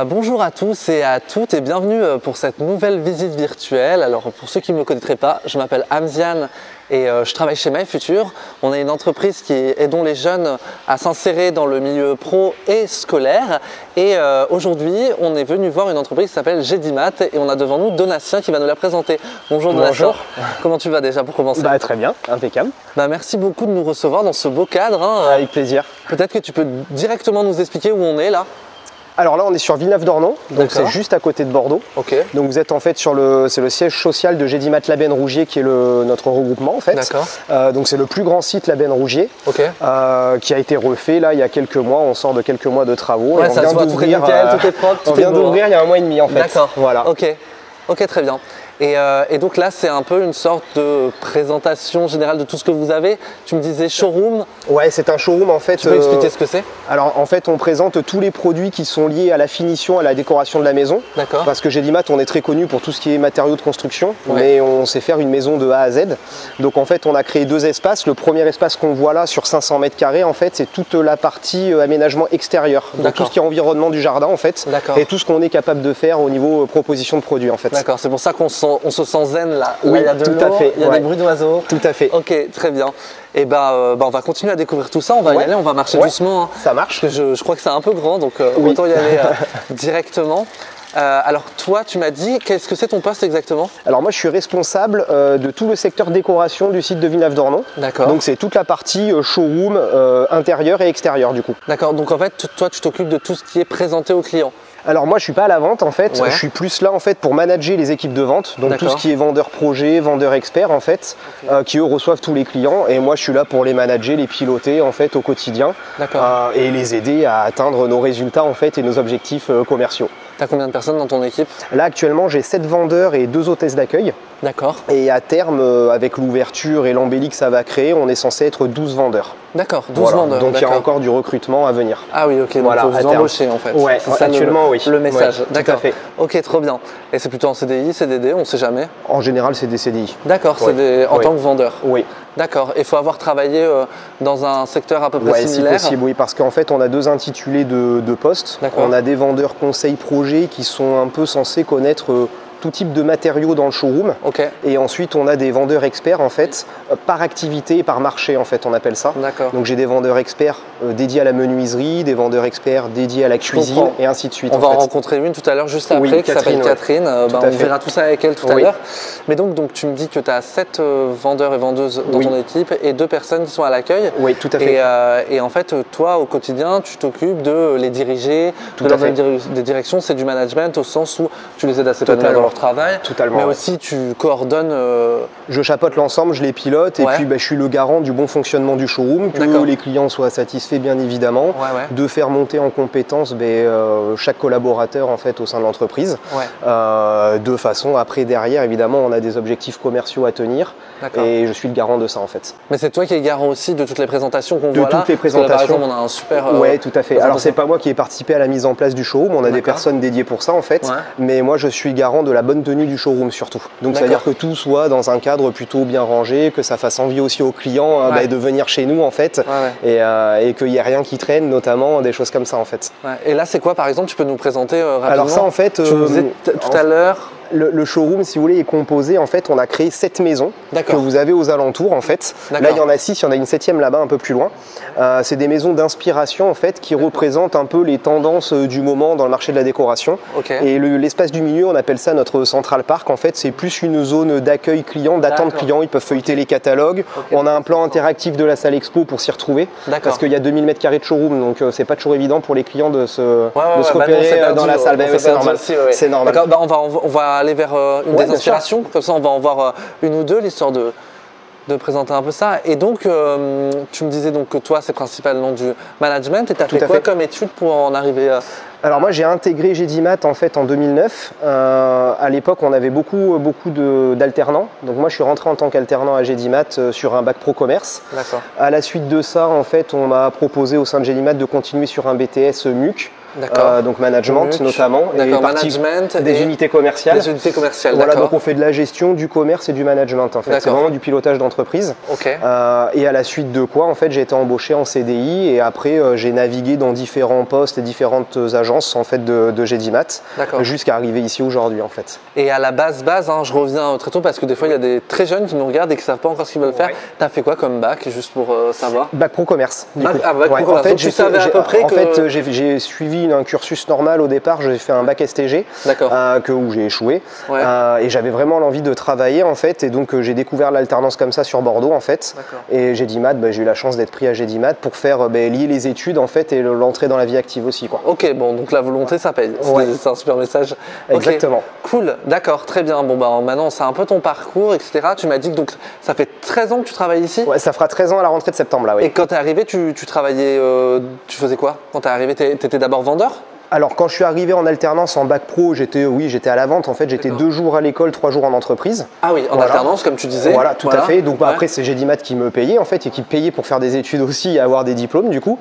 Bonjour à tous et à toutes et bienvenue pour cette nouvelle visite virtuelle. Alors pour ceux qui ne me connaîtraient pas, je m'appelle Hamzian et je travaille chez MyFuture. On est une entreprise qui aide les jeunes à s'insérer dans le milieu pro et scolaire. Et aujourd'hui, on est venu voir une entreprise qui s'appelle Gedimat et on a devant nous Donatien qui va nous la présenter. Bonjour Donatien. Bonjour. Comment tu vas déjà pour commencer? Très bien, impeccable. Merci beaucoup de nous recevoir dans ce beau cadre. Avec plaisir. Peut-être que tu peux directement nous expliquer où on est là. Alors là, on est sur Villeneuve-d'Ornon, donc c'est juste à côté de Bordeaux. Ok. Donc vous êtes en fait sur le siège social de Gedimat Labenne-Rougier qui est notre regroupement en fait. D'accord. Donc c'est le plus grand site Labenne-Rougier qui a été refait là il y a quelques mois. On sort de quelques mois de travaux. Ouais, ça se voit, tout est nickel, tout est propre, on vient d'ouvrir il y a un mois et demi en fait. D'accord. Voilà. Ok, très bien. Et donc là, c'est un peu une sorte de présentation générale de tout ce que vous avez. Tu me disais showroom. Ouais, c'est un showroom en fait. Tu peux expliquer ce que c'est? Alors en fait, on présente tous les produits qui sont liés à la finition, à la décoration de la maison. D'accord. Parce que Gedimat, on est très connu pour tout ce qui est matériaux de construction, mais on sait faire une maison de A à Z. Donc en fait, on a créé deux espaces. Le premier espace qu'on voit là sur 500 mètres carrés, en fait, c'est toute la partie aménagement extérieur. Donc tout ce qui est environnement du jardin en fait, et tout ce qu'on est capable de faire au niveau proposition de produits en fait. D'accord. C'est pour ça qu'on se sent zen là. Oui, il y a de tout l'eau, à fait. Il y a des bruits d'oiseaux. Tout à fait. Ok, très bien. Et on va continuer à découvrir tout ça. On va y aller, on va marcher doucement. Ça marche. Parce que je crois que c'est un peu grand, donc autant y aller directement. Alors toi, tu m'as dit, qu'est-ce que c'est ton poste exactement? Alors moi, je suis responsable de tout le secteur décoration du site de Villeneuve-d'Ornon. D'accord. Donc c'est toute la partie showroom intérieur et extérieur du coup. D'accord. Donc en fait, toi, tu t'occupes de tout ce qui est présenté aux clients. Alors moi je suis pas à la vente en fait, je suis plus là en fait pour manager les équipes de vente, donc tout ce qui est vendeur projet, vendeur expert en fait, qui eux reçoivent tous les clients et moi je suis là pour les manager, les piloter en fait au quotidien et les aider à atteindre nos résultats en fait et nos objectifs commerciaux. Tu as combien de personnes dans ton équipe? Là actuellement j'ai 7 vendeurs et 2 hôtesses d'accueil. D'accord. Et à terme, avec l'ouverture et l'embellie que ça va créer, on est censé être 12 vendeurs. D'accord, 12 vendeurs. Donc il y a encore du recrutement à venir. Ah oui, ok, donc vous embauchez en fait. Ouais, actuellement oui. Le message, d'accord. Tout à fait. Ok, trop bien. Et c'est plutôt en CDI, CDD, on ne sait jamais? En général, c'est des CDI. D'accord, en tant que vendeur? Oui. D'accord, il faut avoir travaillé dans un secteur à peu près similaire? C'est possible, oui, parce qu'en fait, on a deux intitulés de postes. On a des vendeurs conseils projets qui sont un peu censés connaître tout type de matériaux dans le showroom. Et ensuite, on a des vendeurs experts en fait, par activité et par marché en fait, on appelle ça. Donc j'ai des vendeurs experts dédiés à la menuiserie, des vendeurs experts dédiés à la cuisine et ainsi de suite. On va en rencontrer une tout à l'heure juste après qui s'appelle Catherine. On verra tout ça avec elle tout à l'heure. Mais donc tu me dis que tu as 7 vendeurs et vendeuses dans ton équipe et 2 personnes qui sont à l'accueil. Oui, tout à fait. Et en fait, toi au quotidien, tu t'occupes de les diriger, des directions, c'est du management au sens où tu les aides à s'épanouir dans leur travail, mais aussi tu coordonnes. Je chapeaute l'ensemble, je les pilote et puis je suis le garant du bon fonctionnement du showroom, que les clients soient satisfaits bien évidemment, de faire monter en compétence chaque collaborateur en fait au sein de l'entreprise, de façon après derrière évidemment on a des objectifs commerciaux à tenir et je suis le garant de ça en fait. Mais c'est toi qui es garant aussi de toutes les présentations qu'on voit là. De toutes les présentations. Là, par exemple, on a un super. Oui, tout à fait. Alors c'est pas moi qui ai participé à la mise en place du showroom, on a des personnes dédiées pour ça en fait, mais moi je suis garant de la bonne tenue du showroom surtout. Donc c'est à dire que tout soit dans un cadre plutôt bien rangé, que ça fasse envie aussi aux clients de venir chez nous en fait, et qu'il n'y ait rien qui traîne, notamment des choses comme ça en fait. Et là c'est quoi par exemple, tu peux nous présenter rapidement? Alors ça en fait, tu nous disais tout à l'heure. Le showroom, si vous voulez, est composé, en fait, on a créé 7 maisons que vous avez aux alentours, en fait. Là, il y en a 6, il y en a une 7e là-bas, un peu plus loin. C'est des maisons d'inspiration, en fait, qui représentent un peu les tendances du moment dans le marché de la décoration. Et l'espace du milieu, on appelle ça notre Central Park, en fait, c'est plus une zone d'accueil client, d'attente client. Ils peuvent feuilleter les catalogues. On a un plan interactif de la salle expo pour s'y retrouver. Parce qu'il y a 2000 m² de showroom, donc c'est pas toujours évident pour les clients de se repérer dans la salle. C'est normal. C'est normal. On va aller vers une des inspirations, comme ça on va en voir une ou deux, l'histoire de présenter un peu ça. Et donc, tu me disais donc que toi, c'est principalement du management. Et tu as fait quoi comme étude pour en arriver à... Alors moi, j'ai intégré Gedimat en fait en 2009. À l'époque, on avait beaucoup d'alternants. Donc moi, je suis rentré en tant qu'alternant à Gedimat sur un bac pro commerce. À la suite de ça, en fait, on m'a proposé au sein de Gedimat de continuer sur un BTS MUC. donc management notamment, et management des unités commerciales. Des unités commerciales, voilà, donc on fait de la gestion, du commerce et du management en fait. C'est vraiment du pilotage d'entreprise. Et à la suite de quoi, en fait, j'ai été embauché en CDI et après j'ai navigué dans différents postes et différentes agences en fait de GEDIMAT jusqu'à arriver ici aujourd'hui en fait. Et à la base, hein, je reviens très tôt parce que des fois il y a des très jeunes qui nous regardent et qui ne savent pas encore ce qu'ils veulent faire. Tu as fait quoi comme bac, juste pour savoir? Bac pro commerce. Bac pro commerce. En fait, donc, tu savais à peu près en fait, j'ai suivi un cursus normal au départ. J'ai fait un bac STG où j'ai échoué et j'avais vraiment l'envie de travailler en fait, et donc j'ai découvert l'alternance comme ça sur Bordeaux en fait. Et GEDIMAT, j'ai eu la chance d'être pris à GEDIMAT pour faire lier les études en fait et l'entrée dans la vie active aussi quoi. Ok, bon, donc la volonté ça paye. C'est un super message. Exactement. Cool, d'accord, très bien. Bon, maintenant c'est un peu ton parcours, etc. Tu m'as dit que donc, ça fait 13 ans que tu travailles ici? Ouais, ça fera 13 ans à la rentrée de septembre là, oui. Et quand tu es arrivé, tu travaillais, tu faisais quoi? Quand tu es arrivé, tu étais d'abord vendeur? Alors quand je suis arrivé en alternance en bac pro, j'étais à la vente en fait, j'étais 2 jours à l'école, 3 jours en entreprise. Ah oui, en alternance comme tu disais. Voilà, tout à fait. Donc après c'est GEDIMAT qui me payait en fait et qui payait pour faire des études aussi et avoir des diplômes du coup.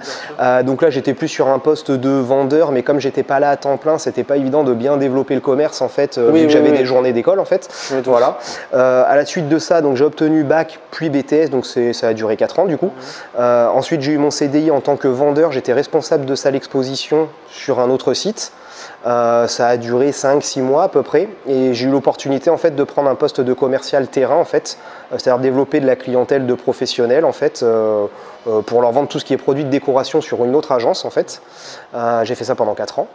Donc là j'étais plus sur un poste de vendeur, mais comme j'étais pas là à temps plein, c'était pas évident de bien développer le commerce en fait, vu que j'avais des journées d'école en fait. Voilà. À la suite de ça, donc j'ai obtenu bac puis BTS, donc ça a duré 4 ans du coup. Ensuite j'ai eu mon CDI en tant que vendeur, j'étais responsable de salle exposition sur un autre site. Ça a duré 5-6 mois à peu près et j'ai eu l'opportunité en fait de prendre un poste de commercial terrain en fait, c'est-à-dire développer de la clientèle de professionnels en fait pour leur vendre tout ce qui est produit de décoration sur une autre agence en fait. J'ai fait ça pendant 4 ans.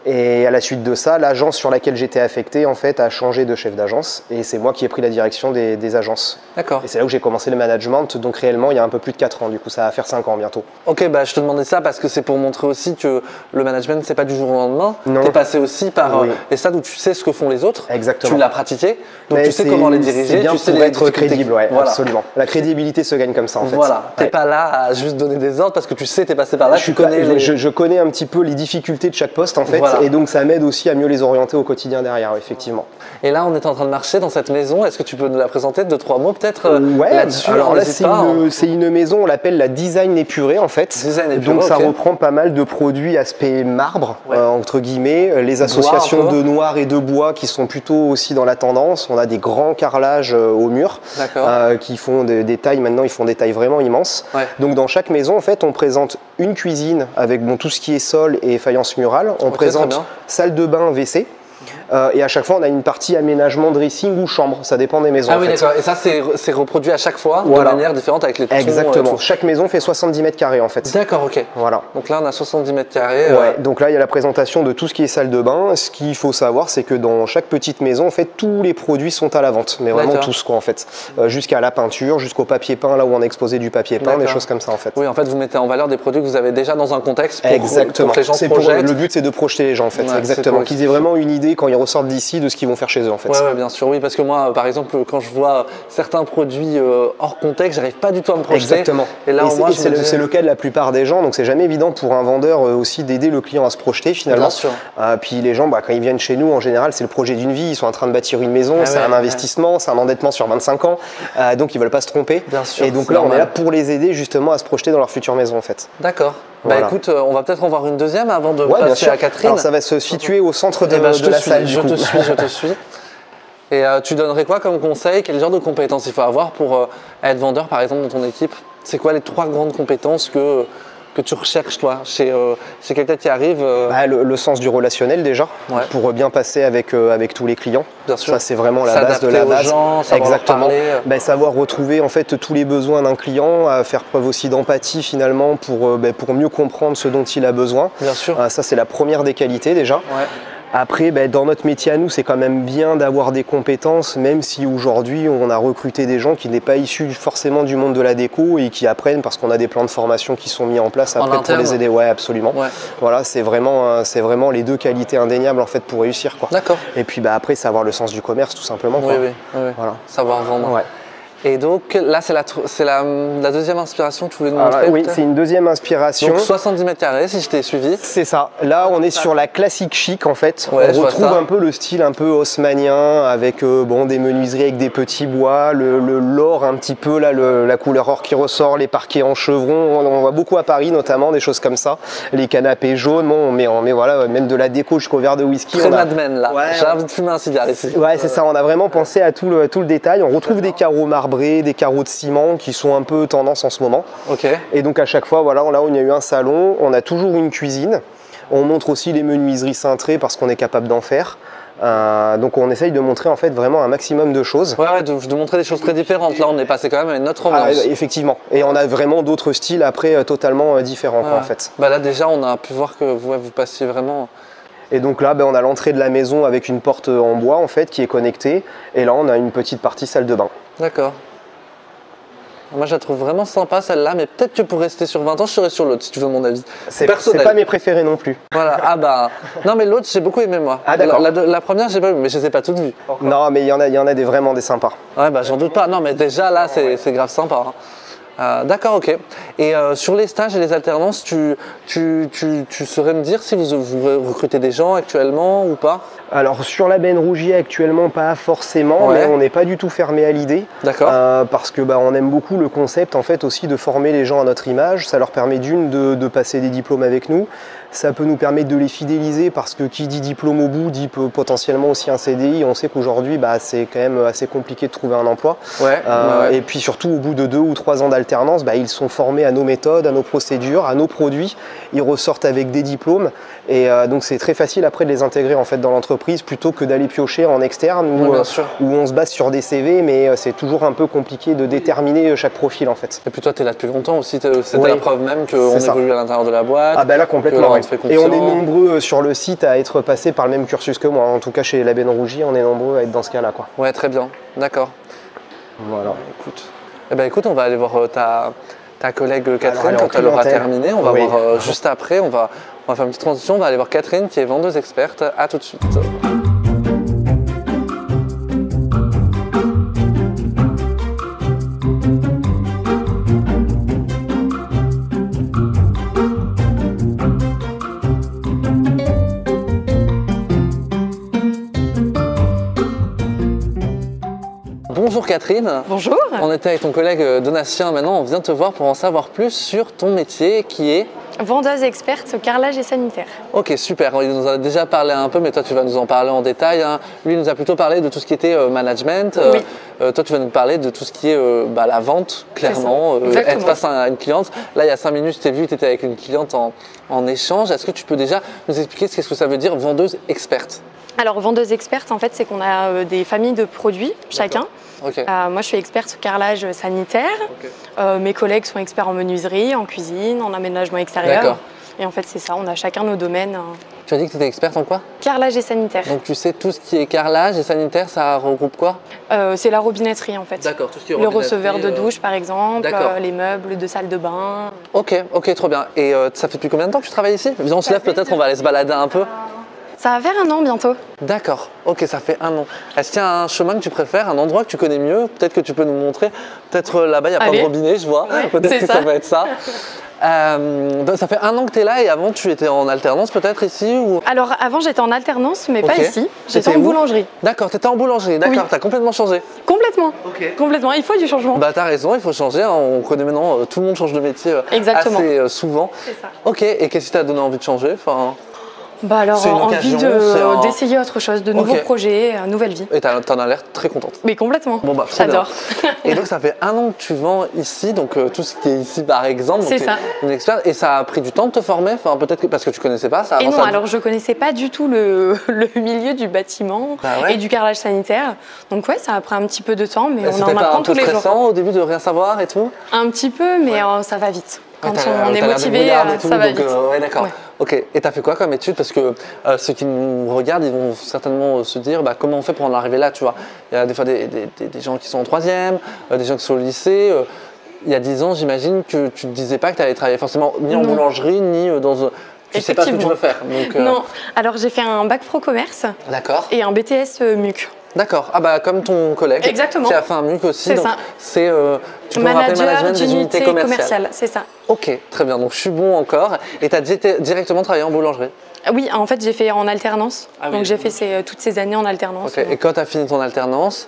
Et à la suite de ça, l'agence sur laquelle j'étais affecté en fait a changé de chef d'agence et c'est moi qui ai pris la direction des agences. D'accord. Et c'est là où j'ai commencé le management, donc réellement il y a un peu plus de 4 ans, du coup ça va faire 5 ans bientôt. Ok, je te demandais ça parce que c'est pour montrer aussi que le management c'est pas du jour au lendemain. Tu es passé aussi par les stades où tu sais ce que font les autres. Exactement. Tu l'as pratiqué, donc tu sais comment les diriger. C'est bien tu sais pour être crédible, voilà. Absolument. La crédibilité se gagne comme ça en fait. Voilà, t'es pas là à juste donner des ordres parce que tu sais, t'es passé par là, je connais un petit peu les difficultés de chaque poste en fait, et donc ça m'aide aussi à mieux les orienter au quotidien derrière, effectivement. Et là, on est en train de marcher dans cette maison. Est-ce que tu peux nous la présenter, 2-3 mots peut-être là-dessus? Alors là, c'est une maison, on l'appelle la design épurée en fait. Donc ça reprend pas mal de produits aspect marbre, entre guillemets, les associations de noir et de bois qui sont plutôt aussi dans la tendance. On a des grands carrelages au mur qui font des tailles, maintenant ils font des tailles vraiment immenses. Donc dans chaque maison, en fait, on présente une cuisine avec tout ce qui est sol et faïence murale. On présente salle de bain, WC. Et à chaque fois, on a une partie aménagement, dressing ou chambre, ça dépend des maisons. Ah oui, d'accord. Et ça, c'est reproduit à chaque fois de manière différente avec les tons. Exactement. Chaque maison fait 70 mètres carrés en fait. D'accord, ok. Voilà. Donc là, on a 70 mètres carrés. Donc là, il y a la présentation de tout ce qui est salle de bain. Ce qu'il faut savoir, c'est que dans chaque petite maison, en fait, tous les produits sont à la vente, mais vraiment tous quoi en fait, jusqu'à la peinture, jusqu'au papier peint, là où on a exposé du papier peint, des choses comme ça en fait. Oui, en fait, vous mettez en valeur des produits que vous avez déjà dans un contexte pour, exactement. Pour que les gens se projettent. Le but, c'est de projeter les gens en fait, exactement, qu'ils aient vraiment une idée quand ils ressortent d'ici de ce qu'ils vont faire chez eux en fait. Ouais, bien sûr, oui, parce que moi, par exemple, quand je vois certains produits hors contexte, j'arrive pas du tout à me projeter. Exactement. Et là, c'est le cas de la plupart des gens, donc c'est jamais évident pour un vendeur aussi d'aider le client à se projeter finalement. Bien sûr. Puis les gens, quand ils viennent chez nous, en général, c'est le projet d'une vie. Ils sont en train de bâtir une maison, c'est un investissement, c'est un endettement sur 25 ans, donc ils veulent pas se tromper. Bien sûr. Et donc là, on est là pour les aider justement à se projeter dans leur future maison en fait. D'accord. Voilà. Écoute, on va peut-être en voir une deuxième avant de passer à Catherine. Alors ça va se situer au centre de la salle. Je te suis. Et tu donnerais quoi comme conseil? Quel genre de compétences il faut avoir pour être vendeur par exemple dans ton équipe? C'est quoi les 3 grandes compétences que tu recherches toi chez quelqu'un qui arrive le sens du relationnel déjà, pour bien passer avec tous les clients. Bien sûr. Ça c'est vraiment la base de la base. Gens, exactement. Parler. Savoir retrouver en fait tous les besoins d'un client, faire preuve aussi d'empathie finalement pour mieux comprendre ce dont il a besoin. Bien sûr. Ça c'est la première des qualités déjà. Ouais. Après, dans notre métier à nous, c'est quand même bien d'avoir des compétences, même si aujourd'hui on a recruté des gens qui n'est pas issus forcément du monde de la déco et qui apprennent parce qu'on a des plans de formation qui sont mis en place après pour les aider. Ouais, absolument. Ouais. Voilà, c'est vraiment les 2 qualités indéniables en fait pour réussir quoi. D'accord. Et puis après, savoir le sens du commerce tout simplement. Oui. Voilà. Savoir vendre. Ouais. Et donc là, c'est la deuxième inspiration que tu voulais nous montrer. Oui, c'est une deuxième inspiration. Donc 70 mètres carrés, si je t'ai suivi. C'est ça. Là, on est sur la classique chic en fait. Ouais, on retrouve un peu le style un peu haussmannien avec des menuiseries avec des petits bois, l'or un petit peu, là, la couleur or qui ressort, les parquets en chevron. On voit beaucoup à Paris notamment, des choses comme ça. Les canapés jaunes, on met voilà, même de la déco jusqu'au verre de whisky. Très Mad Men là. Ouais, j'ai envie de fumer un cigare ici. Ouais, c'est ça. On a vraiment pensé à tout le détail. On retrouve des carreaux marbrés, des carreaux de ciment qui sont un peu tendance en ce moment. Et donc à chaque fois, voilà, là où il y a eu un salon, on a toujours une cuisine. On montre aussi les menuiseries cintrées parce qu'on est capable d'en faire. Donc on essaye de montrer en fait vraiment un maximum de choses. Ouais, de montrer des choses très différentes. Là on est passé quand même à une autre ambiance. Effectivement. Et on a vraiment d'autres styles après totalement différents quoi, en fait. Là déjà on a pu voir que vous passiez vraiment... Et donc là, on a l'entrée de la maison avec une porte en bois en fait qui est connectée. Et là, on a une petite partie salle de bain. D'accord. Moi, je la trouve vraiment sympa celle-là, mais peut-être que pour rester sur 20 ans, je serais sur l'autre si tu veux mon avis. C'est pas mes préférés non plus. Voilà. Non, mais l'autre, j'ai beaucoup aimé moi. Ah d'accord. La première, j'ai pas vu, mais je les ai pas toutes vues. Non, mais il y en a vraiment des sympas. Ouais, j'en doute pas. Non, mais déjà là, c'est grave sympa. D'accord, ok. Et sur les stages et les alternances, tu saurais me dire si vous recrutez des gens actuellement ou pas? Alors sur la Benne Rougier actuellement pas forcément, mais on n'est pas du tout fermé à l'idée. D'accord. Parce que on aime beaucoup le concept en fait aussi de former les gens à notre image. Ça leur permet de passer des diplômes avec nous. Ça peut nous permettre de les fidéliser parce que qui dit diplôme au bout dit potentiellement aussi un CDI. On sait qu'aujourd'hui c'est quand même assez compliqué de trouver un emploi. Et puis surtout au bout de 2 ou 3 ans d'alternance, ils sont formés à nos méthodes, à nos procédures, à nos produits. Ils ressortent avec des diplômes et donc c'est très facile après de les intégrer en fait dans l'entreprise plutôt que d'aller piocher en externe où on se base sur des CV, mais c'est toujours un peu compliqué de déterminer chaque profil en fait. Et puis toi tu es là depuis longtemps aussi, c'était la preuve même qu'on évolue à l'intérieur de la boîte. Là complètement. Et on est nombreux sur le site à être passés par le même cursus que moi. En tout cas chez la Benne Rougier, on est nombreux à être dans ce cas-là quoi. Ouais, très bien, d'accord. Voilà. Écoute, on va aller voir ta collègue Catherine quand elle aura terminé. On va voir juste après, on va faire une petite transition, on va aller voir Catherine qui est vendeuse experte. À tout de suite. Bonjour Catherine. Bonjour. On était avec ton collègue Donatien, maintenant on vient te voir pour en savoir plus sur ton métier qui est... Vendeuse experte au carrelage et sanitaire. Ok, super. Il nous en a déjà parlé un peu, mais toi tu vas nous en parler en détail. Lui il nous a plutôt parlé de tout ce qui était management. Oui. Toi tu vas nous parler de tout ce qui est la vente, clairement. Être face à une cliente. Là il y a 5 minutes, je t'ai vu, tu étais avec une cliente en échange. Est-ce que tu peux déjà nous expliquer ce que ça veut dire vendeuse experte? Alors vendeuse experte, en fait, c'est qu'on a des familles de produits chacun. Moi, je suis experte au carrelage sanitaire. Mes collègues sont experts en menuiserie, en cuisine, en aménagement extérieur. Et en fait, c'est ça, on a chacun nos domaines. Tu as dit que tu étais experte en quoi? Carrelage et sanitaire. Donc tu sais tout ce qui est carrelage et sanitaire, ça regroupe quoi? C'est la robinetterie en fait. D'accord, tout ce qui est le receveur de douche par exemple, les meubles de salle de bain. Ok, trop bien. Et ça fait depuis combien de temps que tu travailles ici? Viens, on se lève peut-être, on va aller se balader un peu. Ça va faire 1 an bientôt. D'accord, ok, ça fait 1 an. Est-ce qu'il y a un chemin que tu préfères, un endroit que tu connais mieux? Peut-être que tu peux nous montrer. Peut-être là-bas, il y a plein de robinets, je vois. Peut-être que ça va être ça. Ça fait 1 an que tu es là et avant tu étais en alternance peut-être ici ou... Alors avant j'étais en alternance mais pas ici, j'étais en boulangerie. D'accord, tu étais en boulangerie, d'accord, tu as complètement changé. Complètement, il faut du changement. T'as raison, il faut changer, hein. On connaît maintenant, tout le monde change de métier assez souvent. C'est ça. Ok, et qu'est-ce qui t'a donné envie de changer? Alors, envie d'essayer autre chose, de nouveaux projets, nouvelle vie. Et t'en as l'air très contente. Mais complètement, j'adore. Et donc ça fait 1 an que tu vends ici, donc tout ce qui est ici par exemple. C'est ça. Une experte, et ça a pris du temps de te former, peut-être que parce que tu connaissais pas ça. Et non, alors je connaissais pas du tout le milieu du bâtiment et du carrelage sanitaire. Donc ça a pris un petit peu de temps, mais on en apprend tous les jours. C'était stressant au début de rien savoir et tout? Un petit peu, mais ça va vite. Quand on est motivé, ça va vite. D'accord. Ok, et tu as fait quoi comme étude? Parce que ceux qui nous regardent, ils vont certainement se dire comment on fait pour en arriver là, tu vois. Il y a des fois des gens qui sont en 3e, des gens qui sont au lycée. Il y a 10 ans, j'imagine que tu ne te disais pas que tu allais travailler forcément ni en boulangerie, ni dans... Tu sais pas ce que tu veux faire. Donc, non, alors j'ai fait un bac pro commerce et un BTS MUC. D'accord. Ah bah comme ton collègue. Exactement. Qui a fait un MUC aussi. C'est donc ça. C'est tu peux Manager rappeler management des unités commerciales. C'est ça. Ok, très bien. Donc je suis bon encore. Et tu as directement travaillé en boulangerie? Oui, en fait j'ai fait en alternance. Donc j'ai fait toutes ces années en alternance. Okay. Et quand tu as fini ton alternance,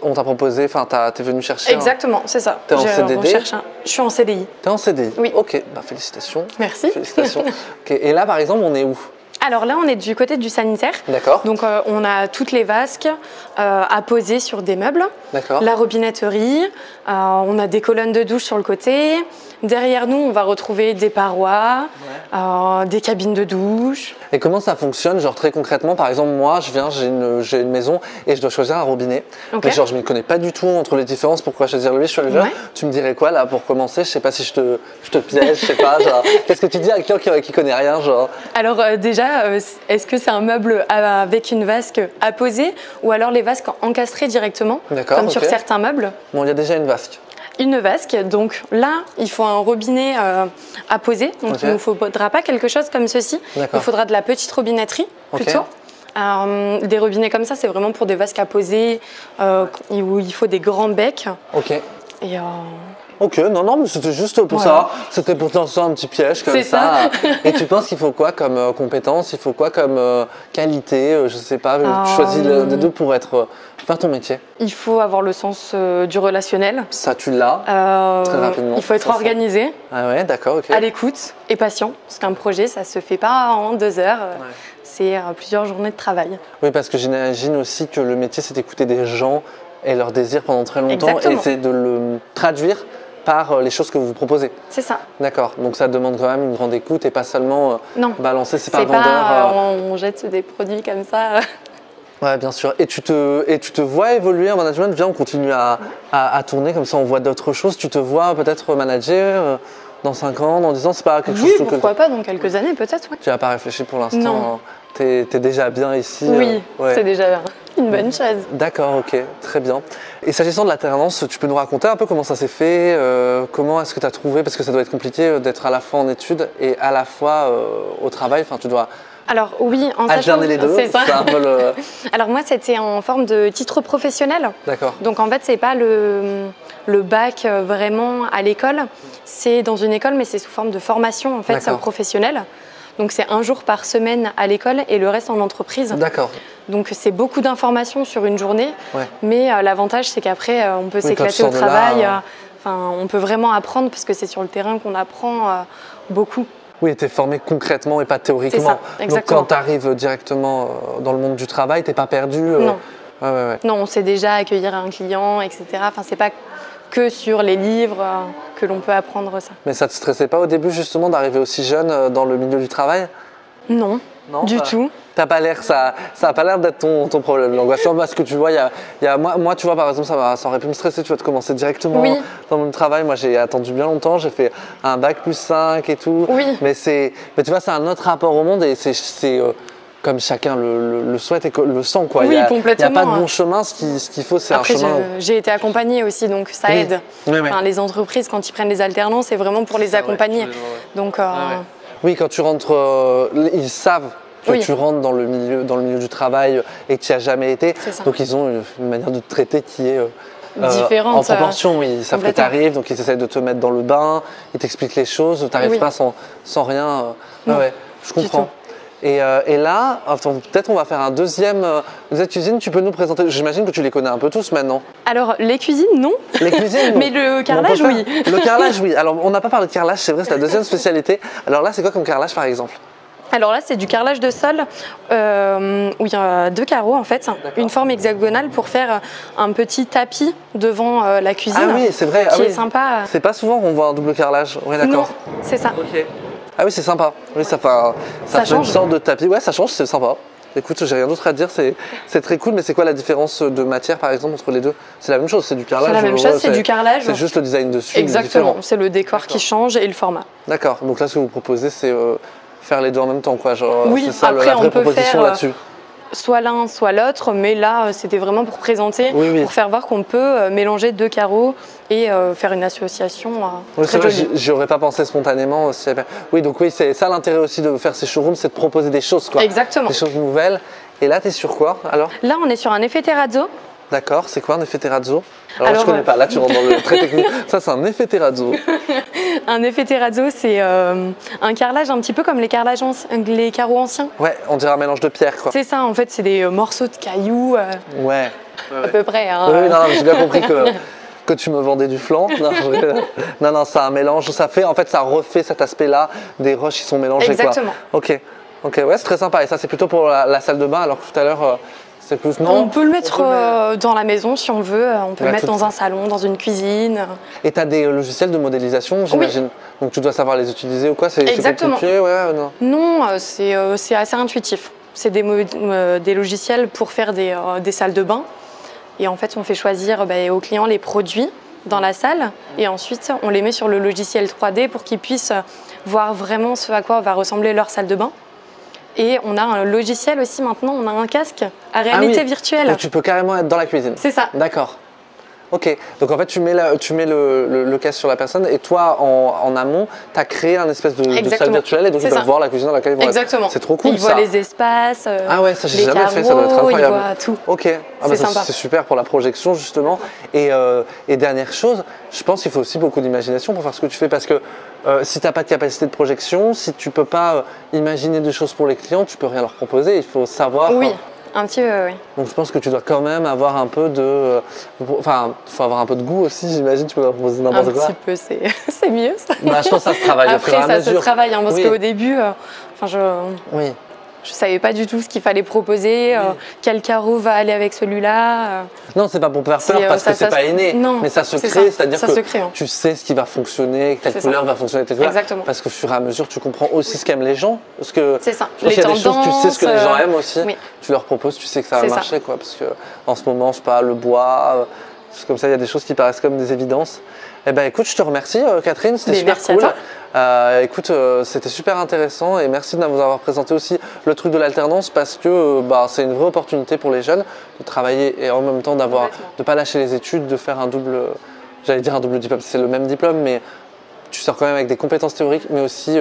on t'a proposé, enfin t'es venu chercher. Exactement, c'est ça. T'es en CDD? Je suis en CDI. T'es en CDI? Oui. Ok, bah félicitations. Merci. Félicitations. Okay. Et là par exemple, on est où? Alors là, on est du côté du sanitaire. D'accord. Donc on a toutes les vasques à poser sur des meubles. D'accord. La robinetterie, on a des colonnes de douche sur le côté. Derrière nous, on va retrouver des parois, des cabines de douche. Et comment ça fonctionne, genre très concrètement? Par exemple, moi, j'ai une maison et je dois choisir un robinet. Okay. Et genre, je ne m'y connais pas du tout entre les différences. Pourquoi choisir lui? Je suis arrivé là. Tu me dirais quoi là pour commencer? Je sais pas si je te piège, je sais pas. Qu'est-ce que tu dis à quelqu'un qui connaît rien, genre? Alors déjà, est-ce que c'est un meuble avec une vasque à poser ou alors les vasques encastrées directement, comme sur certains meubles? Bon, il y a déjà une vasque. Une vasque, donc là il faut un robinet à poser, donc il ne nous faudra pas quelque chose comme ceci, il faudra de la petite robinetterie plutôt. Des robinets comme ça c'est vraiment pour des vasques à poser où il faut des grands becs. Ok. Et ok, non, mais c'était juste pour ça, c'était pour te lancer un petit piège comme ça. Et tu penses qu'il faut quoi comme compétence, il faut quoi comme qualité, je sais pas, tu choisis des deux pour faire ton métier? Il faut avoir le sens du relationnel. Ça, tu l'as très rapidement. Il faut être organisé, d'accord, ok. À l'écoute et patient, parce qu'un projet, ça se fait pas en 2 heures, c'est plusieurs journées de travail. Oui, parce que j'imagine aussi que le métier, c'est d'écouter des gens et leurs désirs pendant très longtemps. Exactement. Et c'est de le traduire par les choses que vous proposez. C'est ça. D'accord, donc ça demande quand même une grande écoute et pas seulement balancer, c'est pas le vendeur. On jette des produits comme ça. Ouais, bien sûr. Et tu te vois évoluer en management? Viens, on continue à tourner, comme ça on voit d'autres choses. Tu te vois peut-être manager dans 5 ans, dans 10 ans, c'est pas quelque chose... Oui, pourquoi pas, dans quelques années peut-être, Tu n'as pas réfléchi pour l'instant? Non. T'es déjà bien ici? Oui, c'est déjà une bonne chose. D'accord, ok, très bien. Et s'agissant de l'alternance, tu peux nous raconter un peu comment ça s'est fait? Comment est-ce que tu as trouvé? Parce que ça doit être compliqué d'être à la fois en études et à la fois au travail. Enfin, tu dois... Alors oui, en sachant... Alterner les deux, c'est ça. Un peu le... Alors moi, c'était en forme de titre professionnel. D'accord. Donc en fait, c'est pas le bac vraiment à l'école. C'est dans une école, mais c'est sous forme de formation en fait professionnelle. Donc c'est 1 jour par semaine à l'école et le reste en entreprise. D'accord. Donc c'est beaucoup d'informations sur une journée, mais l'avantage c'est qu'après on peut s'éclater au travail. On peut vraiment apprendre parce que c'est sur le terrain qu'on apprend beaucoup. Oui, tu es formé concrètement et pas théoriquement. C'est ça, exactement. Donc quand tu arrives directement dans le monde du travail, tu n'es pas perdu? Non. Non, on sait déjà accueillir un client, etc. Enfin, c'est pas que sur les livres que l'on peut apprendre ça. Mais ça ne te stressait pas au début justement d'arriver aussi jeune dans le milieu du travail? Non, du tout. T'as pas l'air, ça a pas l'air d'être ton problème, l'angoisse. Parce que tu vois, moi, tu vois, par exemple, ça aurait pu me stresser, tu vas te commencer directement dans mon travail. Moi, j'ai attendu bien longtemps, j'ai fait un bac plus 5 et tout. Oui. Mais tu vois, c'est un autre rapport au monde et c'est comme chacun le souhaite et le sent, quoi. Oui, complètement. Il n'y a pas de bon chemin, ce qu'il faut, c'est un chemin. J'ai été accompagnée aussi, donc ça aide. Enfin, les entreprises, quand ils prennent les alternants, c'est vraiment pour les accompagner. Donc, oui, quand tu rentres, ils savent que tu rentres dans le milieu du travail et que tu n'y as jamais été. Donc ils ont une manière de te traiter qui est différente. En proportion, oui. Ils savent que tu arrives, donc ils essaient de te mettre dans le bain, ils t'expliquent les choses, tu n'arrives pas sans rien. Je comprends. Et là, peut-être on va faire un deuxième cuisine. Tu peux nous présenter, j'imagine que tu les connais un peu tous maintenant. Alors les cuisines, non. Les cuisines, non. Mais le carrelage, oui. Le carrelage, oui. Alors on n'a pas parlé de carrelage, c'est vrai, c'est la deuxième spécialité. Alors là, c'est quoi comme carrelage par exemple? Alors là, c'est du carrelage de sol où il y a 2 carreaux en fait, une forme hexagonale pour faire un petit tapis devant la cuisine. Ah oui, c'est vrai. Qui est sympa. C'est pas souvent qu'on voit un double carrelage. Oui, d'accord. Non, c'est ça. Okay. Ah oui, c'est sympa. Oui, ça fait une sorte de tapis. Ouais, ça change, c'est sympa. Écoute, j'ai rien d'autre à dire, c'est très cool, mais c'est quoi la différence de matière par exemple entre les deux? C'est la même chose, c'est du carrelage. C'est la même chose, c'est du carrelage. C'est juste le design dessus. Exactement, c'est le décor qui change et le format. D'accord, donc là ce que vous proposez c'est faire les deux en même temps, quoi. Genre, oui, c'est ça après la vraie on peut proposition là-dessus. Soit l'un, soit l'autre, mais là c'était vraiment pour présenter, pour faire voir qu'on peut mélanger 2 carreaux et faire une association très jolie. J'y aurais pas pensé spontanément. Oui, donc oui, c'est ça l'intérêt aussi de faire ces showrooms, c'est de proposer des choses, quoi. Exactement. Des choses nouvelles. Et là, tu es sur quoi alors? Là, on est sur un effet terrazzo. D'accord, c'est quoi un effet terrazzo? Alors, je connais pas, là tu rentres dans le très technique. Ça, c'est un effet terrazzo. Un effet terrazzo, c'est un carrelage un petit peu comme les carreaux anciens. Ouais, on dirait un mélange de pierres, quoi. C'est ça, en fait, c'est des morceaux de cailloux. Ouais. À peu près. Hein. Oui, non, j'ai bien compris que tu me vendais du flan. Non, c'est un mélange. Ça refait cet aspect-là des roches qui sont mélangées. Exactement. Quoi. Ok, ouais, c'est très sympa. Et ça, c'est plutôt pour la salle de bain, alors que tout à l'heure, c'est plus. Non, on peut le mettre dans la maison si on veut. On peut le mettre dans un salon, dans une cuisine. Et tu as des logiciels de modélisation, j'imagine. Oui. Donc tu dois savoir les utiliser ou quoi? Exactement. Compliqué, ouais, non, c'est assez intuitif. C'est des logiciels pour faire des salles de bain. Et en fait, on fait choisir aux clients les produits dans la salle. Et ensuite, on les met sur le logiciel 3D pour qu'ils puissent voir vraiment ce à quoi va ressembler leur salle de bain. Et on a un logiciel aussi maintenant, on a un casque à réalité virtuelle. Donc tu peux carrément être dans la cuisine. C'est ça. D'accord. Ok, donc en fait tu mets le casque sur la personne et toi en amont, tu as créé un espèce de salle virtuelle et donc ils peuvent voir la cuisine dans laquelle ils vont Exactement. C'est trop cool. Ils voient les espaces, ah ouais, ça j'ai jamais carreaux, fait, ça doit être incroyable. Ils voient tout. Ok, c'est sympa. C'est super pour la projection justement. Et dernière chose, je pense qu'il faut aussi beaucoup d'imagination pour faire ce que tu fais parce que si tu n'as pas de capacité de projection, si tu ne peux pas imaginer des choses pour les clients, tu ne peux rien leur proposer, il faut savoir… Oui. Un petit peu, oui. Donc je pense que tu dois quand même avoir un peu de… Enfin, il faut avoir un peu de goût aussi, j'imagine, tu peux leur proposer n'importe quoi. Un petit peu, c'est mieux ça. Bah, je pense que ça se travaille au fur et à mesure. Après, ça se travaille, hein, parce qu'au début, oui. Je savais pas du tout ce qu'il fallait proposer, quel carreau va aller avec celui-là. Non, c'est pas pour faire peur parce que c'est pas inné, non, mais ça se crée, c'est-à-dire que hein. tu sais ce qui va fonctionner, telle couleur va fonctionner, telle couleur. Exactement. Parce qu'au fur et à mesure, tu comprends aussi ce qu'aiment les gens. C'est ça. Les tendances, y a des choses, tu sais ce que les gens aiment aussi. Oui. Tu leur proposes, tu sais que ça va marcher, quoi. Parce que en ce moment, je sais pas, le bois, comme ça, il y a des choses qui paraissent comme des évidences. Eh ben, écoute, je te remercie, Catherine, c'était super cool. Écoute, c'était super intéressant et merci de nous avoir présenté aussi le truc de l'alternance parce que c'est une vraie opportunité pour les jeunes de travailler et en même temps de pas lâcher les études, de faire un double, j'allais dire un double diplôme, c'est le même diplôme, mais tu sors quand même avec des compétences théoriques, mais aussi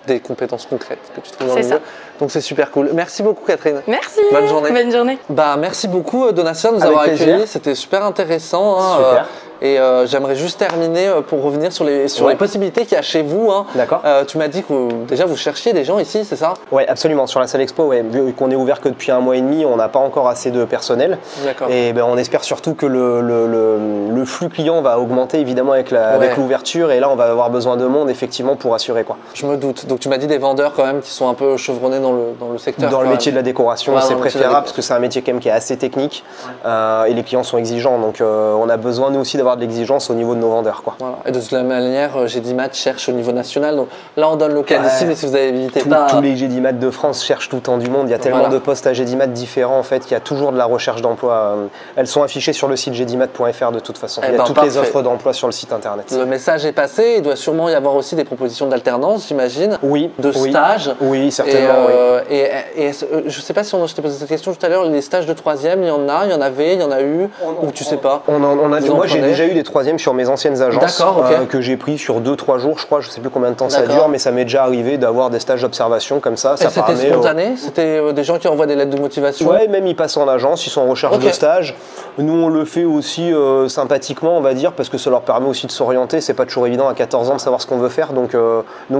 des compétences concrètes que tu trouves dans le milieu. Donc c'est super cool. Merci beaucoup Catherine. Merci. Bonne journée. Bonne journée. Merci beaucoup Donatien de nous avoir accueillis. C'était super intéressant. Super. Et j'aimerais juste terminer pour revenir sur les possibilités qu'il y a chez vous. D'accord. Tu m'as dit que déjà vous cherchiez des gens ici, c'est ça? Oui, absolument. Sur la salle expo, vu qu'on est ouvert que depuis 1 mois et demi, on n'a pas encore assez de personnel. D'accord. Et on espère surtout que le flux client va augmenter évidemment avec l'ouverture. Et là, on va avoir besoin de monde effectivement pour assurer quoi. Je me doute. Donc tu m'as dit des vendeurs quand même qui sont un peu chevronnés dans le secteur. Dans le métier de la décoration, c'est préférable parce que c'est un métier quand même qui est assez technique et les clients sont exigeants. Donc on a besoin nous aussi d'avoir de l'exigence au niveau de nos vendeurs, quoi. Voilà. Et de toute manière, GDMAT cherche au niveau national. Donc là, on donne le cas ici, mais si vous avez visité tous les GDMAT de France cherchent tout le temps du monde. Il y a tellement de postes à GDMAT différents en fait qu'il y a toujours de la recherche d'emploi. Elles sont affichées sur le site gdmat.fr de toute façon. Il y a toutes les offres d'emploi sur le site internet. Le message est passé. Il doit sûrement y avoir aussi des propositions d'alternance, j'imagine. Oui. De stage. Oui, certainement. Et je ne sais pas si je t'ai posé cette question tout à l'heure. Les stages de 3e, il y en a, il y en avait, il y en a eu, ou tu sais pas. Moi, j'ai déjà eu des 3e sur mes anciennes agences que j'ai pris sur 2-3 jours, je crois. Je sais plus combien de temps ça dure, mais ça m'est déjà arrivé d'avoir des stages d'observation comme ça. C'était spontané? C'était des gens qui envoient des lettres de motivation? Ouais, même ils passent en agence, ils sont en recherche de stage. Nous, on le fait aussi sympathiquement, on va dire, parce que ça leur permet aussi de s'orienter. C'est pas toujours évident à 14 ans de savoir ce qu'on veut faire, donc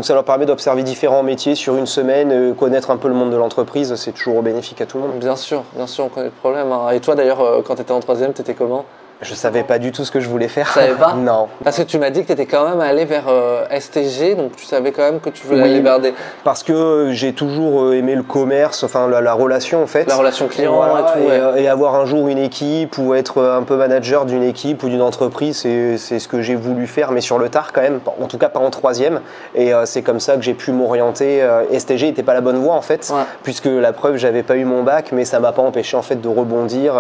ça leur permet d'observer différents métiers sur une semaine, connaître un peu le monde de l'entreprise. C'est toujours bénéfique à tout le monde. Bien sûr, on connaît le problème. Et toi, d'ailleurs, quand tu étais en 3e, tu étais comment? Je savais pas du tout ce que je voulais faire. Tu savais pas? Non. Parce que tu m'as dit que tu étais quand même allé vers STG, donc tu savais quand même que tu voulais aller vers des… Parce que j'ai toujours aimé le commerce, enfin la relation en fait. La relation client et tout. Et avoir un jour une équipe ou être un peu manager d'une équipe ou d'une entreprise, c'est ce que j'ai voulu faire, mais sur le tard quand même, en tout cas pas en 3e. Et c'est comme ça que j'ai pu m'orienter. STG n'était pas la bonne voie en fait, puisque la preuve, j'avais pas eu mon bac, mais ça m'a pas empêché en fait de rebondir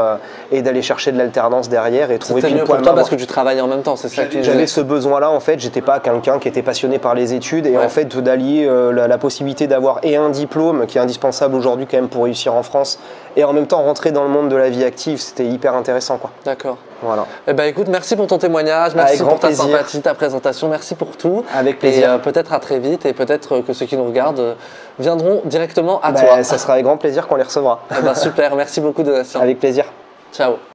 et d'aller chercher de l'alternance derrière. C'était mieux pour toi parce que tu travaillais en même temps, c'est ça que tu disais. J'avais ce besoin-là en fait, j'étais pas quelqu'un qui était passionné par les études et en fait d'allier la possibilité d'avoir et un diplôme qui est indispensable aujourd'hui quand même pour réussir en France et en même temps rentrer dans le monde de la vie active, c'était hyper intéressant quoi. D'accord. Voilà. Eh ben, écoute, merci pour ton témoignage, merci pour ta sympathie, ta présentation, merci pour tout. Avec plaisir. Et peut-être à très vite et peut-être que ceux qui nous regardent viendront directement à toi. Ça sera avec grand plaisir qu'on les recevra. Eh ben, super, merci beaucoup Donatien. Avec plaisir. Ciao.